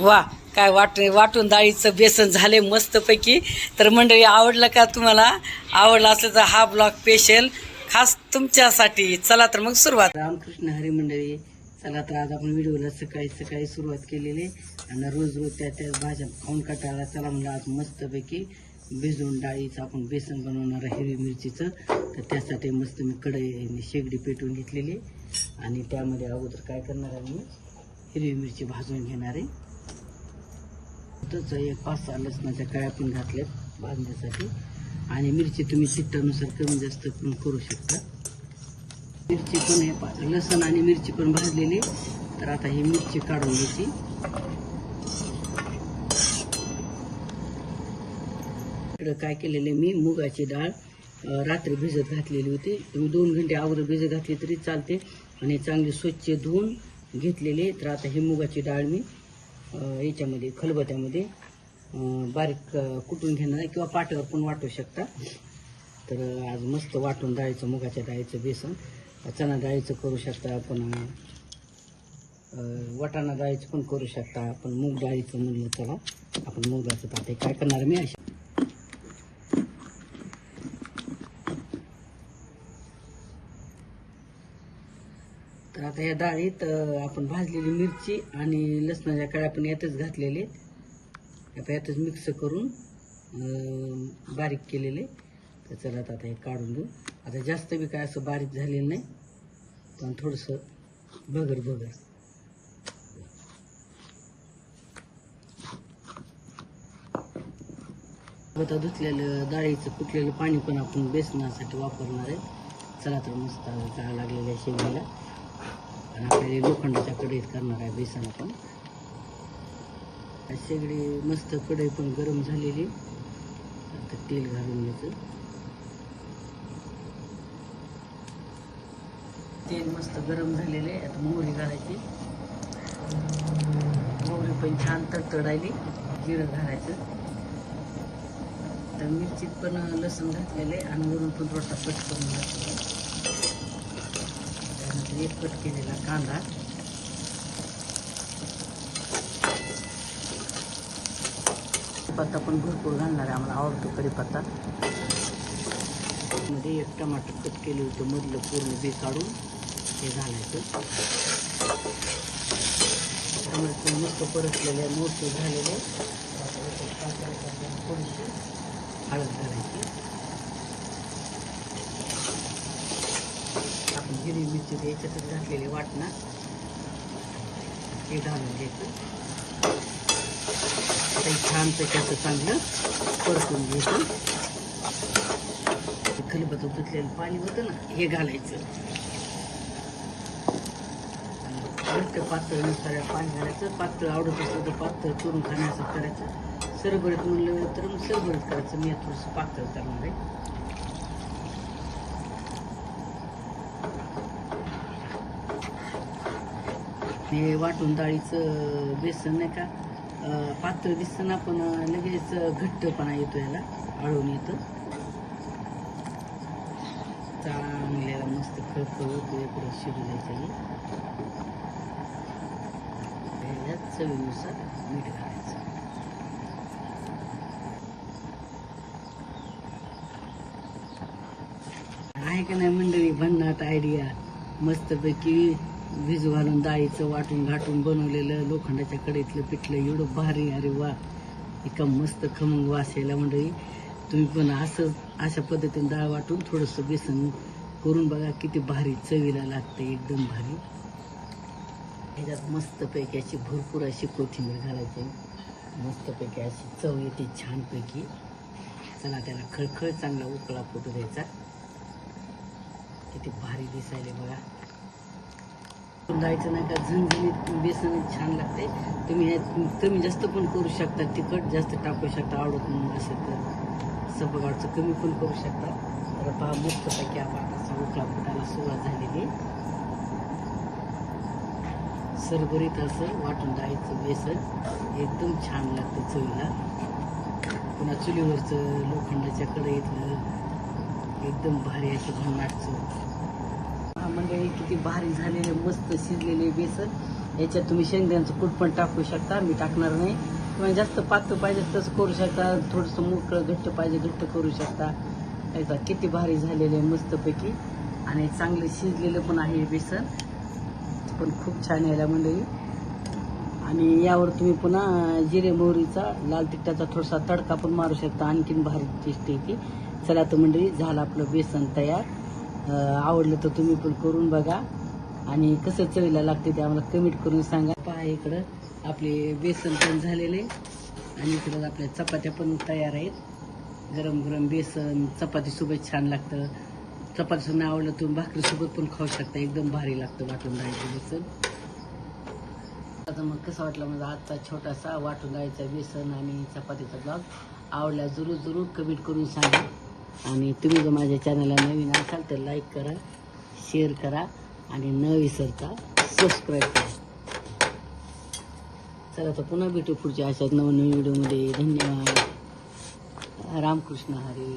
वा काय वाटून डाळीचं बेसन झाले मस्तपैकी. तर मंडळी आवडलं का तुम्हाला? आवडलं असेल तर हा ब्लॉग स्पेशल खास तुमच्यासाठी. चला तर मग सुरुवात. रामकृष्ण हरी मंडळी. चला तर आज आपण व्हिडिओला सकाळी सकाळी सुरुवात केलेली आणि रोज रोज त्या भाज्या खाऊन कटाळा. चला म्हणलं आज मस्तपैकी भिजवून डाळीचं आपण बेसन बनवणार आहे हिरवी मिरचीचं. तर त्यासाठी मस्त मी कढई शेगडी पेटवून घेतलेली आणि त्यामध्ये अगोदर काय करणार आहे, मी हिरवी मिरची भाजून घेणार आहे. एक 5-6 लसणाच्या कळ्या पण घातल्यात भाजण्यासाठी. आणि मिरची तुम्ही तिखटानुसार कमी जास्त पण करू शकता. मिरची पण हे लसण आणि मिरची पण भाजलेली. तर आता ही मिरची काढून घ्यायची. इकडं काय केलेले, मी मुगाची डाळ रात्री भिजत घातलेली होती. तुम्ही 2 घंटे अगोदर भिजत घातली तरी चालते. आणि चांगली स्वच्छ धुवून घेतलेली. तर आता ही मुगाची डाळ मी याच्यामध्ये खलबत्यामध्ये बारीक कुटून घेणार आहे किंवा पाट्यावर पण वाटू शकता. तर आज मस्त वाटून डाळीचं, मुगाच्या डाळीचं बेसन. चणा डाळीचं करू शकता आपण, वाटाणा डाळीचं पण करू शकता आपण. मूग डाळीचं म्हणलं चला आपण मूग डाळीचं. आता काय करणार मी अशा तर आता या डाळीत आपण भाजलेली मिरची आणि लसणाच्या कळ्या पण यातच घातलेले. आता यातच मिक्स करून बारीक केलेले. तर चला आता हे काढून घेऊ. आता जास्त बी काय असं बारीक झालेलं नाही, पण थोडंसं भगर भगर. आता धुतलेलं डाळीचं कुटलेलं पाणी पण आपण बेसनासाठी वापरणार आहे. चला तर मस्त जाळ लागलेल्या शेंगीला. आणि आपल्याला लोखंडाच्या कढईत करणार आहे बेसन आपण. शेगडी मस्त कढई पण गरम झालेली. आता तेल घालून घ्यायचं. तेल मस्त गरम झालेले. आता मोहरी घालायची. मोहरी पण छान तडतडायली. जिरं घालायचं. तर मिरचीत पण लसूण घातलेले आणि वरून पण थोडासा कट करून घातलेला. त्यानंतर एक कट केलेला कांदा. कढीपत्ता पण भरपूर घालणार आहे, आम्हाला आवडतो कढीपत्ता. मध्ये एक टमाटर कट केलं होतं, मधलं पूर्ण बी काढून हे घालायचं. टमाटर मस्त परतलेले मोठे झालेले. थोडीशी हळद घालायची. आपण हिरवी मिरची याच्यातच घातलेली वाटणं हे घालून घ्यायचं. छानपैकी असं चांगलं परतून घ्यायचं. खलबत्यात धुतलेलं पाणी होतं ना, हे घालायचं. घट्ट पातळनुसार पाणी घालायचं. पातळ आवडत असलं तर पातळ चुरून खाण्याचं करायचं. सरबरीत म्हणलं तर मग सरबरीत करायचं. मी थोडंसं पातळ करणार आहे. हे वाटून डाळीचं बेसन नाही का पातळ दिसताना पण लगेच घट्टपणा येतो, याला आळून येतं. चांगल्याला मस्त खळखळ होतो. इकडे शिजू द्यायचं. ह्याच्यात चवीनुसार मीठ घालायचं. आहे का नाही मंडळी भन्नाट आयडिया. मस्तपैकी भिजू घालून डाळीचं वाटून घाटून बनवलेलं लोखंडाच्या कढईतलं पिठलं एवढं भारी. अरे वा, एका मस्त खमंग वास यायला मंडळी. तुम्ही पण अशा पद्धतीने डाळ वाटून थोडंसं बेसन करून बघा, किती भारी चवीला लागते. एकदम भारी. ह्याच्यात मस्तपैकी अशी भरपूर अशी कोथिंबीर घालायची. मस्तपैकी अशी चव येते छानपैकी. चला त्याला खळखळ चांगला उकळा फुटू द्यायचा. किती भारी दिसायले बघा. डाळीचं नाही का झणझणीत बेसन छान लागते. तुम्ही कमी जास्त पण करू शकता. तिखट जास्त टाकू शकता आवडत म्हणून असेल तर. सपगावचं कमी पण करू शकता. तर पहा मस्तपैकी आपण असा उकळा फुटायला सुरुवात झालेली. सरभरीत असं वाटून डाळीचं बेसन एकदम छान लागतं चवीला. पुन्हा चुलीवरचं लोखंडाच्या कढईतलं एकदम भारी असं भन्नाट चव. मंडळी किती भारी झालेले मस्त शिजलेले बेसन. याच्यात तुम्ही शेंगदाण्याचं कूट पण टाकू शकता, मी टाकणार नाही. तुम्हाला जास्त पातळ पाहिजे तसं करू शकता, थोडंसं मोकळं घट्ट पाहिजे घट्ट करू शकता. याचा किती भारी झालेलं आहे मस्तपैकी, आणि चांगलं शिजलेलं पण आहे बेसन पण खूप छान यायला मंडळी. आणि यावर तुम्ही पुन्हा जिरे मोहरीचा लाल तिखटाचा थोडासा तडका पण मारू शकता, आणखीन भारी टेस्ट येते. चला तर मंडळी, झालं आपलं बेसन तयार. आवडलं तर तुम्ही पण करून बघा, आणि कसं चवीला लागते ते आम्हाला कमेंट करून सांगा. पहा इकडं आपले बेसन पण झालेले, आणि इकडं आपल्या चपात्या पण तयार आहेत. गरम गरम बेसन चपातीसोबत छान लागतं. चपातीसोबत नाही आवडलं तुम्ही भाकरीसोबत पण खाऊ शकता, एकदम भारी लागतं वाटून डाळीचं बेसन. आता मग कसं वाटलं माझा आजचा छोटासा वाटून डाळीचा बेसन आणि चपातीचा ब्लॉग. आवडला जरूर कमेंट करून सांगा. आणि तुम्ही जर माझ्या चॅनलला नवीन असाल तर लाईक करा, शेअर करा, आणि न विसरता सबस्क्राईब करा. चला तर पुन्हा भेटू पुढच्या अशाच नवीन व्हिडिओमध्ये. धन्यवाद. रामकृष्ण हरी.